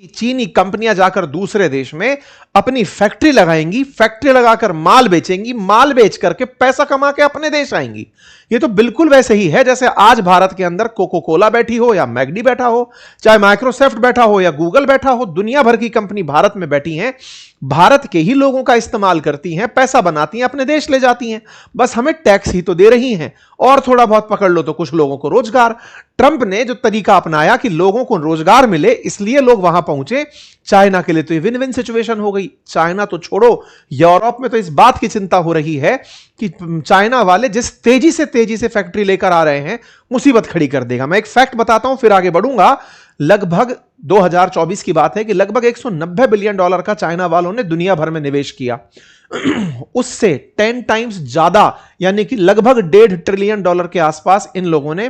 कि चीनी कंपनियां जाकर दूसरे देश में अपनी फैक्ट्री लगाएंगी, फैक्ट्री लगाकर माल बेचेंगी, माल बेच करके पैसा कमा के अपने देश आएंगी। ये तो बिल्कुल वैसे ही है जैसे आज भारत के अंदर कोको कोला बैठी हो या मैगडी बैठा हो, चाहे माइक्रोसॉफ्ट बैठा हो या गूगल बैठा हो, दुनिया भर की कंपनी भारत में बैठी हैं, भारत के ही लोगों का इस्तेमाल करती हैं, पैसा बनाती हैं, अपने देश ले जाती हैं। बस हमें टैक्स ही तो दे रही हैं और थोड़ा बहुत पकड़ लो तो कुछ लोगों को रोजगार। ट्रंप ने जो तरीका अपनाया कि लोगों को रोजगार मिले, इसलिए लोग वहां पहुंचे। चाइना के लिए तो ये विन विन सिचुएशन हो गई। चाइना तो छोड़ो, यूरोप में तो इस बात की चिंता हो रही है कि चाइना वाले जिस तेजी से फैक्ट्री लेकर आ रहे हैं, मुसीबत खड़ी कर देगा। मैं एक फैक्ट बताता हूं फिर आगे बढ़ूंगा। लगभग 2024 की बात है कि लगभग $190 बिलियन का चाइना वालों ने दुनिया भर में निवेश किया। उससे 10 टाइम्स ज्यादा यानी कि लगभग $1.5 ट्रिलियन के आसपास इन लोगों ने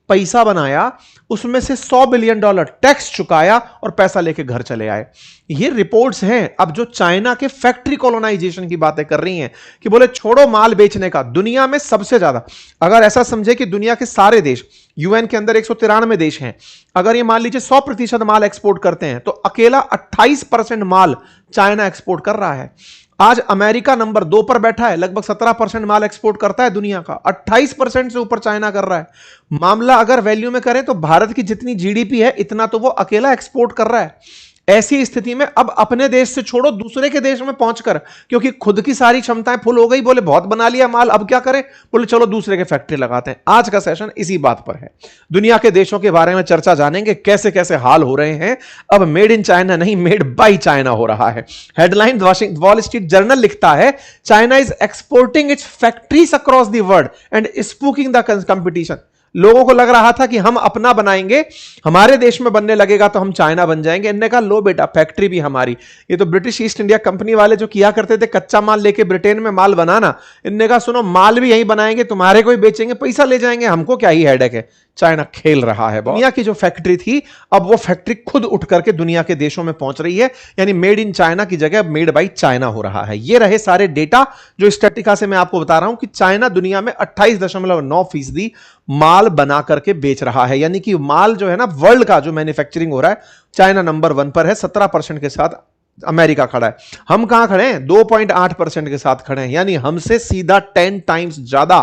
पैसा बनाया। उसमें से $100 बिलियन टैक्स चुकाया और पैसा लेके घर चले आए। ये रिपोर्ट्स हैं। अब जो चाइना के फैक्ट्री कॉलोनाइजेशन की बातें कर रही हैं कि बोले छोड़ो माल बेचने का, दुनिया में सबसे ज्यादा, अगर ऐसा समझे कि दुनिया के सारे देश, यूएन के अंदर 193 देश हैं, अगर ये मान लीजिए 100% माल एक्सपोर्ट करते हैं तो अकेला 28% माल चाइना एक्सपोर्ट कर रहा है। आज अमेरिका नंबर 2 पर बैठा है, लगभग 17% माल एक्सपोर्ट करता है दुनिया का, 28% से ऊपर चाइना कर रहा है। मामला अगर वैल्यू में करें तो भारत की जितनी जीडीपी है इतना तो वो अकेला एक्सपोर्ट कर रहा है। ऐसी स्थिति में अब अपने देश से छोड़ो दूसरे के देश में पहुंचकर, क्योंकि खुद की सारी क्षमताएं फुल हो गई, बोले बहुत बना लिया माल, अब क्या करें, बोले चलो दूसरे के फैक्ट्री लगाते हैं। आज का सेशन इसी बात पर है। दुनिया के देशों के बारे में चर्चा जानेंगे, कैसे कैसे हाल हो रहे हैं। अब मेड इन चाइना नहीं, मेड बाय चाइना हो रहा है। हेडलाइन वॉल स्ट्रीट जर्नल लिखता है, China is exporting its factories across the world and spooking the competition. लोगों को लग रहा था कि हम अपना बनाएंगे, हमारे देश में बनने लगेगा तो हम चाइना बन जाएंगे। इनने कहा लो बेटा, फैक्ट्री भी हमारी। ये तो ब्रिटिश ईस्ट इंडिया कंपनी वाले जो किया करते थे कच्चा माल लेके ब्रिटेन में माल बनाना, इनने कहा सुनो माल भी यहीं बनाएंगे, तुम्हारे को ही बेचेंगे, पैसा ले जाएंगे, हमको क्या ही हेडेक है। चाइना खेल रहा है। दुनिया की जो फैक्ट्री थी अब वो फैक्ट्री खुद उठ करके दुनिया के देशों में पहुंच रही है, यानी मेड इन चाइना की जगह मेड बाय चाइना हो रहा है। ये रहे सारे डेटा जो स्टैटिका से मैं आपको बता रहा हूं कि चाइना दुनिया में 28.9% माल बना करके बेच रहा है। यानी कि माल जो है ना, वर्ल्ड का जो मैन्युफैक्चरिंग हो रहा है, चाइना नंबर 1 पर है, 17% के साथ अमेरिका खड़ा है। हम कहां खड़े हैं? 2.8% के साथ खड़े हैं। यानी हमसे सीधा 10 टाइम्स ज्यादा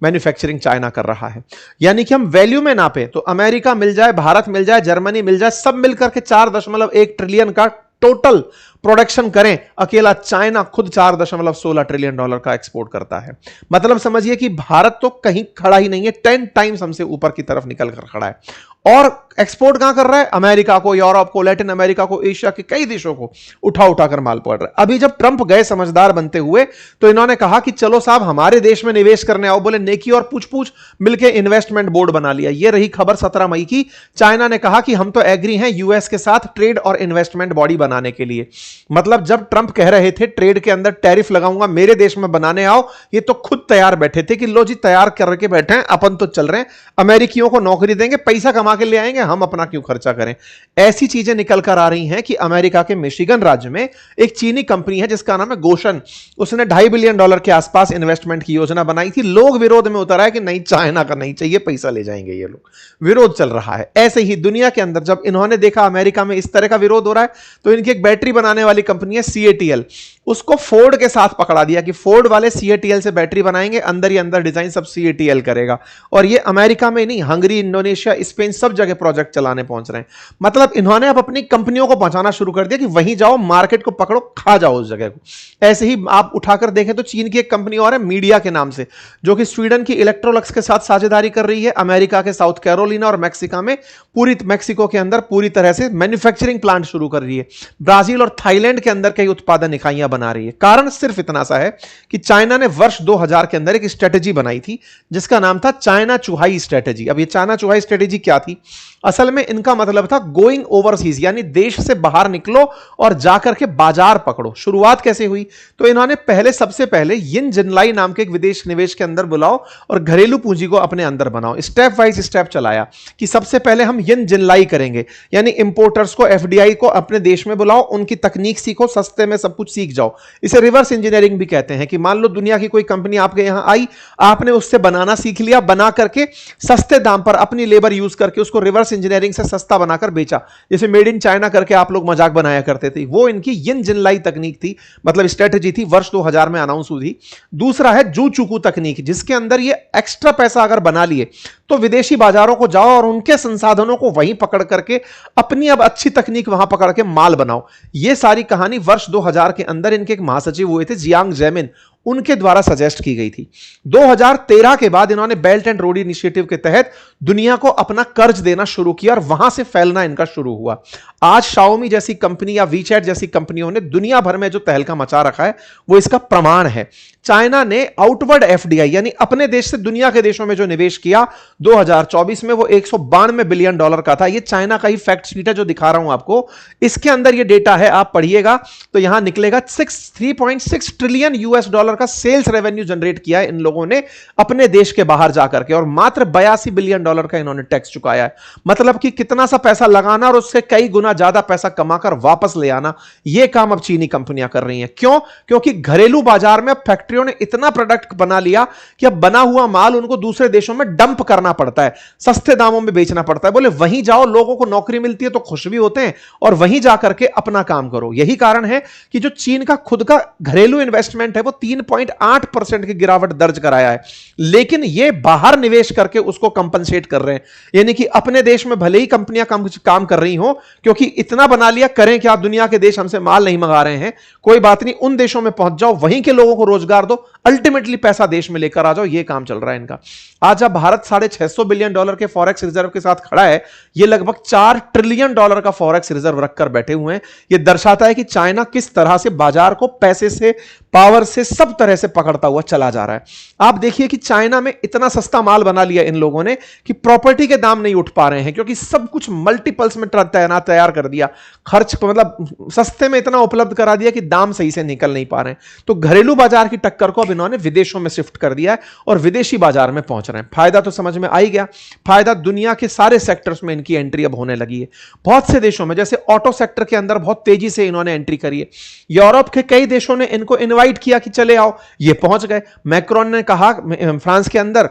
मैन्युफैक्चरिंग चाइना कर रहा है। यानी कि हम वैल्यू में नापे तो अमेरिका मिल जाए, भारत मिल जाए, जर्मनी मिल जाए, सब मिलकर के 4.1 ट्रिलियन का टोटल प्रोडक्शन करें, अकेला चाइना खुद $4.16 ट्रिलियन का एक्सपोर्ट करता है। मतलब समझिए कि भारत तो कहीं खड़ा ही नहीं है, 10 टाइम्स हमसे ऊपर की तरफ निकल कर खड़ा है। और एक्सपोर्ट कहां कर रहा है? अमेरिका को, यूरोप को, लैटिन अमेरिका को, एशिया के कई देशों को उठा उठाकर माल पड़ रहा है। अभी जब ट्रंप गए समझदार बनते हुए तो इन्होंने कहा कि चलो साहब हमारे देश में निवेश करने आओ। बोले नेकी और पूछ पूछ मिलकर इन्वेस्टमेंट बोर्ड बना लिया। यह रही खबर 17 मई की। चाइना ने कहा कि हम तो एग्री हैं यूएस के साथ ट्रेड और इन्वेस्टमेंट बॉडी बनाने के लिए। मतलब जब ट्रंप कह रहे थे ट्रेड के अंदर टैरिफ लगाऊंगा, मेरे देश में बनाने आओ, ये तो खुद तैयार बैठे थे कि लो जी तैयार करके बैठे हैं, अपन तो चल रहे हैं, अमेरिकियों को नौकरी देंगे, पैसा कमा के ले आएंगे, हम अपना क्यों खर्चा करें। ऐसी चीजें निकल कर आ रही हैं कि अमेरिका के मिशिगन राज्य में एक चीनी कंपनी है जिसका नाम है गोशन, उसने $2.5 बिलियन के आसपास इन्वेस्टमेंट की योजना बनाई थी। लोग विरोध में उतर आए कि नहीं, चाइना का नहीं चाहिए, पैसा ले जाएंगे ये लोग। विरोध चल रहा है। ऐसे ही दुनिया के अंदर जब इन्होंने देखा अमेरिका में इस तरह का विरोध हो रहा है तो इनकी एक बैटरी बनाने वाली कंपनी है CATL, उसको फोर्ड के साथ पकड़ा दिया कि फोर्ड वाले CATL से बैटरी बनाएंगे, अंदर ही अंदर डिजाइन सब CATL करेगा। और ये अमेरिका में नहीं, हंगरी, इंडोनेशिया, स्पेन, सब जगह प्रोजेक्ट चलाने पहुंच रहे हैं। मतलब इन्होंने अब अपनी कंपनियों को पहुंचाना शुरू कर दिया कि वहीं जाओ, मार्केट को पकड़ो, खा जाओ उस जगह को। ऐसे ही आप उठाकर देखें तो चीन की एक कंपनी और है मीडिया के नाम से, जो कि स्वीडन की इलेक्ट्रोलक्स के साथ साझेदारी कर रही है। अमेरिका के साउथ कैरोलिना और मैक्सिको के अंदर पूरी तरह से मैन्युफैक्चरिंग प्लांट शुरू कर रही है। ब्राजील और थाईलैंड के अंदर कई उत्पादन इकाइयां बना रही है। कारण सिर्फ इतना सा है कि चाइना ने वर्ष 2000 के अंदर एक स्ट्रेटेजी बनाई थी जिसका नाम था चाइना चुहाई स्ट्रेटेजी। अब ये चाइना चुहाई स्ट्रेटेजी क्या थी? असल में इनका मतलब था गोइंग ओवरसीज, यानी देश से बाहर निकलो और जाकर के बाजार पकड़ो। शुरुआत कैसे हुई? तो इन्होंने सबसे पहले यिन जिनलाई नाम के एक विदेश निवेश के अंदर बुलाओ और घरेलू पूंजी को अपने अंदर बनाओ। स्टेप वाइज स्टेप चलाया कि सबसे पहले हम यिन जिनलाई करेंगे, यानी इंपोर्टर्स को, FDI को अपने देश में बुलाओ, उनकी तकनीक सीखो, सस्ते में सब कुछ सीख जाओ। जाओ। इसे रिवर्स इंजीनियरिंग भी कहते हैं कि मान लो दुनिया की कोई कंपनी आपके यहां आई, आपने उससे बनाना सीख लिया, बना करके सस्ते दाम पर अपनी लेबर यूज करके उसको रिवर्स इंजीनियरिंग से सस्ता बनाकर बेचा। जैसे मेड इन चाइना करके आप लोग मजाक बनाया करते थे, वो इनकी यिन जिनलाई तकनीक थी, मतलब स्ट्रेटेजी थी, वर्ष 2000 में अनाउंस हुई थी। दूसरा है जू चुकू तकनीक, जिसके अंदर ये एक्स्ट्रा पैसा अगर बना लिए तो विदेशी बाजारों को जाओ और उनके संसाधनों को वहीं पकड़ करके अपनी अब अच्छी तकनीक वहां पकड़ के माल बनाओ। यह सारी कहानी वर्ष 2000 के अंदर इनके एक महासचिव हुए थे जियांग जेमिन, उनके द्वारा सजेस्ट की गई थी। 2013 के बाद इन्होंने बेल्ट एंड रोड इनिशिएटिव के तहत दुनिया को अपना कर्ज देना शुरू किया और वहां से फैलना इनका शुरू हुआ। आज शाओमी जैसी कंपनी या वीचैट जैसी कंपनियों ने दुनिया भर में जो तहलका मचा रखा है वो इसका प्रमाण है। चाइना ने आउटवर्ड एफडीआई यानी अपने देश से दुनिया के देशों में जो निवेश किया 2024 में वो 192 बिलियन डॉलर का था। ये चाइना का ही फैक्ट शीट है जो दिखा रहा हूं आपको, इसके अंदर ये डेटा है, आप पढ़िएगा तो यहां निकलेगा 3.6 ट्रिलियन यूएस डॉलर का सेल्स रेवेन्यू जनरेट किया है इन लोगों ने अपने देश के बाहर जाकर के, और मात्र 82 बिलियन डॉलर का इन्होंने टैक्स चुकाया है। मतलब कि कितना सा पैसा लगाना और उससे कई गुना ज्यादा पैसा कमाकर वापस ले आना, यह काम अब चीनी कंपनियां कर रही हैं। क्यों? क्योंकि घरेलू बाजार में फैक्ट्रियों ने इतना प्रोडक्ट बना लिया कि अब बना हुआ माल उनको दूसरे देशों में डंप करना पड़ता है, सस्ते दामों में बेचना पड़ता है। बोले वहीं जाओ, लोगों को नौकरी मिलती है तो खुश भी होते हैं, और वहीं जाकर के अपना काम करो। यही कारण है कि जो चीन का खुद का घरेलू इन्वेस्टमेंट है वो 3.8% की गिरावट दर्ज कराया है, लेकिन ये बाहर निवेश करके उसको कंपनसेट कर रहे हैं। यानी कि अपने देश में भले ही कंपनियां काम कर रही हो, क्योंकि इतना बना लिया, करें क्या, दुनिया के देश हमसे माल नहीं मंगा रहे हैं, कोई बात नहीं, उन देशों में पहुंच जाओ, वहीं के लोगों को रोजगार दो, अल्टीमेटली पैसा देश में लेकर आ जाओ। यह काम चल रहा है इनका। आज जब भारत 650 बिलियन डॉलर के फॉरेक्स रिजर्व के साथ खड़ा है, यह लगभग 4 ट्रिलियन डॉलर का फॉरेक्स रिजर्व रखकर बैठे हुए हैं। यह दर्शाता है कि चाइना किस तरह से बाजार को पैसे से, पावर से, सब तरह से पकड़ता हुआ चला जा रहा है। आप देखिए कि चाइना में इतना सस्ता माल बना लिया इन लोगों ने कि प्रॉपर्टी के दाम नहीं उठ पा रहे हैं, क्योंकि सब कुछ मल्टीपल्स में तैयार कर दिया, खर्च मतलब सस्ते में इतना उपलब्ध करा दिया कि दाम सही से निकल नहीं पा रहे हैं। तो घरेलू बाजार की टक्कर को अब इन्होंने विदेशों में शिफ्ट कर दिया है और विदेशी बाजार में पहुंच रहे हैं। फायदा तो समझ में आ ही गया। फायदा दुनिया के सारे सेक्टर्स में इनकी एंट्री अब होने लगी है। बहुत से देशों में, जैसे ऑटो सेक्टर के अंदर बहुत तेजी से इन्होंने एंट्री करी है। यूरोप के कई देशों ने इनको इनवाइट किया कि चले आओ, ये पहुंच गए। मैक्रोन ने कहा फ्रांस के अंदर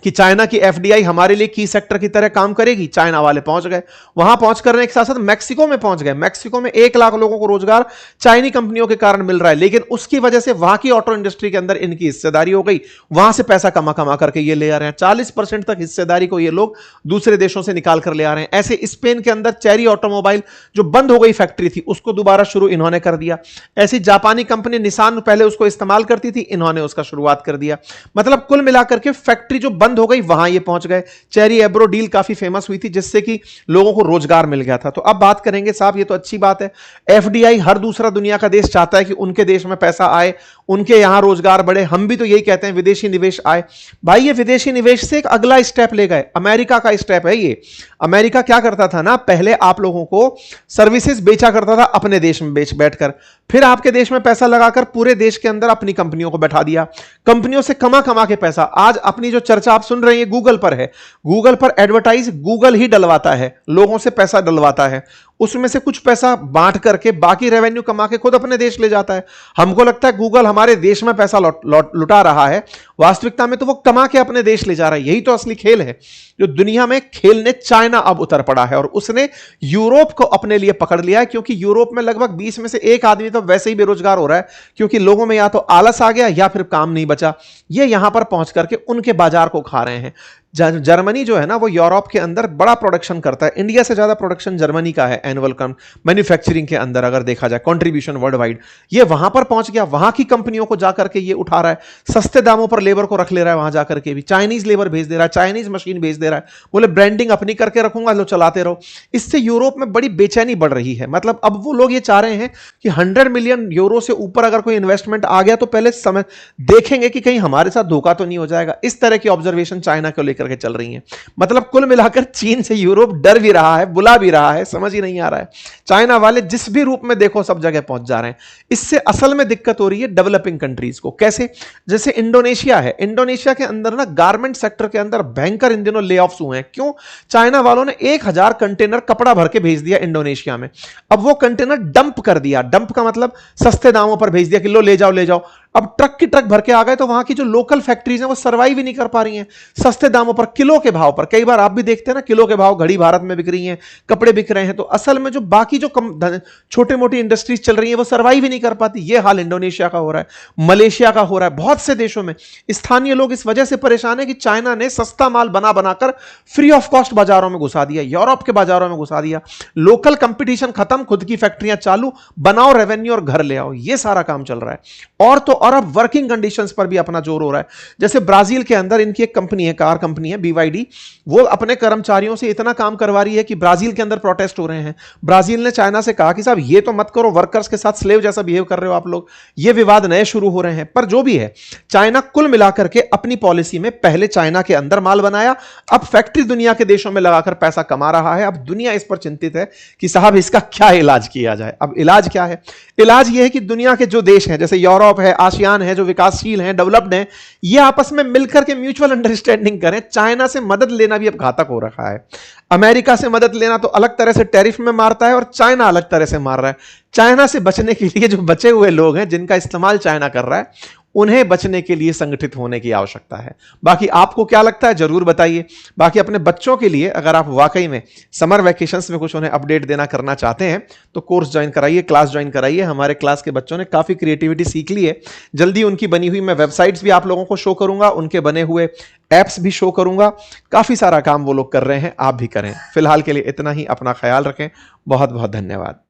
कि चाइना की एफडीआई हमारे लिए की सेक्टर की तरह काम करेगी, चाइना वाले पहुंच गए। वहां पहुंच करने के साथ साथ मैक्सिको में पहुंच गए। मैक्सिको में 1 लाख लोगों को रोजगार चाइनी कंपनियों के कारण मिल रहा है, लेकिन उसकी वजह से वहां की ऑटो इंडस्ट्री के अंदर इनकी हिस्सेदारी हो गई। वहां से पैसा कमा कमा करके ये ले आ रहे हैं। 40% तक हिस्सेदारी को ये लोग दूसरे देशों से निकाल कर ले आ रहे हैं। ऐसे स्पेन के अंदर चेरी ऑटोमोबाइल जो बंद हो गई फैक्ट्री थी, उसको दोबारा शुरू इन्होंने कर दिया। ऐसी जापानी कंपनी निसान पहले उसको इस्तेमाल करती थी, इन्होंने उसका शुरुआत कर दिया। मतलब कुल मिलाकर के फैक्ट्री जो बंद हो गई वहां ये पहुंच गए। चेरी एब्रो डील काफी फेमस हुई थी, जिससे कि लोगों को रोजगार मिल गया था। तो अब बात करेंगे साहब, ये तो अच्छी बात है, एफडीआई हर दूसरा दुनिया का देश चाहता है कि उनके देश में पैसा आए, उनके यहां रोजगार बढ़े। हम भी तो यही कहते हैं विदेशी निवेश आए। भाई ये विदेशी निवेश से एक अगला स्टेप ले गए, अमेरिका का स्टेप है ये। अमेरिका क्या करता था ना, पहले आप लोगों को सर्विसेज बेचा करता था अपने देश में बैठकर, फिर आपके देश में पैसा लगाकर पूरे देश के अंदर अपनी कंपनियों को बैठा दिया, कंपनियों से कमा कमा के पैसा। आज अपनी जो चर्चा आप सुन रहे हैं गूगल पर है, गूगल पर एडवर्टाइज गूगल ही डलवाता है, लोगों से पैसा डलवाता है, उसमें से कुछ पैसा बांट करके बाकी रेवेन्यू कमा के खुद अपने देश ले जाता है। हमको लगता है गूगल हमारे देश में पैसा लुटा रहा है, वास्तविकता में तो वो कमा के अपने देश ले जा रहा है। यही तो असली खेल है जो दुनिया में खेलने चाइना अब उतर पड़ा है, और उसने यूरोप को अपने लिए पकड़ लिया है। क्योंकि यूरोप में लगभग 20 में से 1 आदमी तो वैसे ही बेरोजगार हो रहा है, क्योंकि लोगों में या तो आलस आ गया या फिर काम नहीं बचा। ये यहां पर पहुंच करके उनके बाजार को खा रहे हैं। जर्मनी जो है ना, वो यूरोप के अंदर बड़ा प्रोडक्शन करता है, इंडिया से ज्यादा प्रोडक्शन जर्मनी का है एनुअल मैन्युफैक्चरिंग के अंदर अगर देखा जाए, कंट्रीब्यूशन वर्ल्ड वाइड। ये वहां पर पहुंच गया, वहां की कंपनियों को जाकर के ये उठा रहा है, सस्ते दामों पर लेबर को रख ले रहा है, वहां जाकर के भी चाइनीज लेबर भेज दे रहा है, चाइनीज मशीन भेज दे रहा है। बोले ब्रांडिंग अपनी करके रखूंगा, लो चलाते रहो। इससे यूरोप में बड़ी बेचैनी बढ़ रही है। मतलब अब वो लोग ये चाह रहे हैं कि 100 मिलियन यूरो से ऊपर अगर कोई इन्वेस्टमेंट आ गया तो पहले समय देखेंगे कि कहीं हमारे साथ धोखा तो नहीं हो जाएगा। इस तरह की ऑब्जर्वेशन चाइना को लेकर लेकर के चल रही हैं। मतलब कुल मिलाकर चीन से यूरोप डर भी रहा है, बुला भी रहा है, समझ ही नहीं आ रहा है। चाइना वाले जिस भी रूप में देखो सब जगह पहुंच जा रहे हैं। इससे असल में दिक्कत हो रही है डेवलपिंग कंट्रीज को। कैसे? जैसे इंडोनेशिया है, इंडोनेशिया के अंदर ना गारमेंट सेक्टर के अंदर भयंकर इन दिनों ले ऑफ्स हुए हैं। क्यों? चाइना वालों ने 1000 कंटेनर कपड़ा भर के भेज दिया इंडोनेशिया में। अब वो कंटेनर डंप कर दिया, डंप का मतलब सस्ते दामों पर भेज दिया कि लो ले जाओ ले जाओ। अब ट्रक की ट्रक भर के आ गए तो वहां की जो लोकल फैक्ट्रीज हैं वो सर्वाइव ही नहीं कर पा रही हैं। सस्ते दामों पर, किलो के भाव पर, कई बार आप भी देखते हैं ना किलो के भाव, घड़ी भारत में बिक रही हैं, कपड़े बिक रहे हैं, तो असल में जो बाकी जो छोटे मोटी इंडस्ट्रीज चल रही हैं वो सर्वाइव ही नहीं कर पाती। ये हाल इंडोनेशिया का हो रहा है, मलेशिया का हो रहा है, बहुत से देशों में। स्थानीय लोग इस वजह से परेशान है कि चाइना ने सस्ता माल बना बनाकर फ्री ऑफ कॉस्ट बाजारों में घुसा दिया, यूरोप के बाजारों में घुसा दिया। लोकल कंपटीशन खत्म, खुद की फैक्ट्रियां चालू, बनाओ रेवेन्यू और घर ले आओ, ये सारा काम चल रहा है। और तो और अब वर्किंग कंडीशंस पर भी अपना जोर हो रहा है। जैसे ब्राजील के अंदर इनकी एक कंपनी है, कार कंपनी है BYD, वो अपने कर्मचारियों से इतना काम करवा रही है कि ब्राजील के अंदर प्रोटेस्ट हो रहे हैं। ब्राजील ने चाइना से कहा कि साहब ये तो मत करो, वर्कर्स के साथ स्लेव जैसा बिहेव कर रहे हो आप लोग, ये विवाद नए शुरू हो रहे हैं। पर जो भी है, चाइना कुल मिलाकर के अपनी पॉलिसी में पहले चाइना के अंदर माल बनाया, अब फैक्ट्री दुनिया के देशों में लगाकर पैसा कमा रहा है। अब दुनिया इस पर चिंतित है कि साहब इसका क्या इलाज किया जाए। अब इलाज क्या है? इलाज यह है कि दुनिया के जो देश हैं, जैसे यूरोप है, आसियान है, जो विकासशील हैं, डेवलप्ड हैं, ये आपस में मिलकर के म्यूचुअल अंडरस्टैंडिंग करें। चाइना से मदद लेना भी अब घातक हो रखा है। अमेरिका से मदद लेना तो अलग तरह से टैरिफ में मारता है और चाइना अलग तरह से मार रहा है। चाइना से बचने के लिए जो बचे हुए लोग हैं, जिनका इस्तेमाल चाइना कर रहा है, उन्हें बचने के लिए संगठित होने की आवश्यकता है। बाकी आपको क्या लगता है जरूर बताइए। बाकी अपने बच्चों के लिए अगर आप वाकई में समर वैकेशंस में कुछ उन्हें अपडेट देना करना चाहते हैं तो कोर्स ज्वाइन कराइए, क्लास ज्वाइन कराइए। हमारे क्लास के बच्चों ने काफी क्रिएटिविटी सीख ली है। जल्दी उनकी बनी हुई मैं वेबसाइट्स भी आप लोगों को शो करूंगा, उनके बने हुए एप्स भी शो करूंगा। काफी सारा काम वो लोग कर रहे हैं, आप भी करें। फिलहाल के लिए इतना ही। अपना ख्याल रखें। बहुत बहुत धन्यवाद।